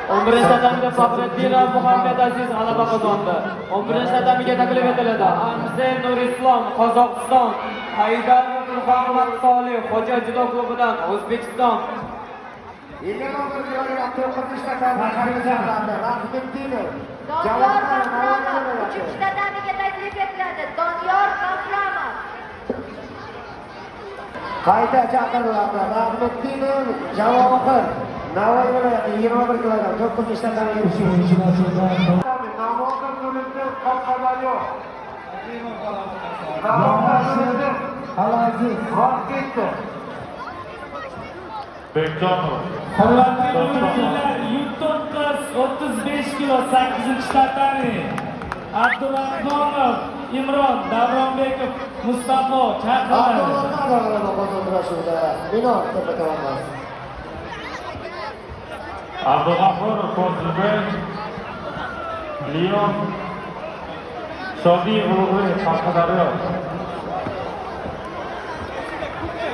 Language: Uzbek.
11. tatamiga Faxriddinov Muhammadaziz g'alaba qozondi. 11. tatamiga taklif etiladi. Amzel Nurislom Qozog'iston, Haydar Muhammad Solih Xo'ja judo klubidan O'zbekiston. 21 kilogram 9 tatami Qarijonlandi. Rahmetdinov Doniyor Qahramov 3. tatamiga taklif etiladi. Doniyor Qahramov. Qayta chaqiriladi. Rahmetdinov Javohir Navoiy viloyati 21 kilogram 9 tatamiga yurishdi. Namozov Nuriddin Qashqadaryo. Namozov Alaziz Vaqtda Bekjonov. Hurmatli o'yinchilar, Yurtdo'z 35 kilo 8-tatami. Abdurahmonov Imron, Davronbekov Mustafo chaqiriladi. Abdug'afurov Kozibek, Lion Shodiyev Qashqadaryo.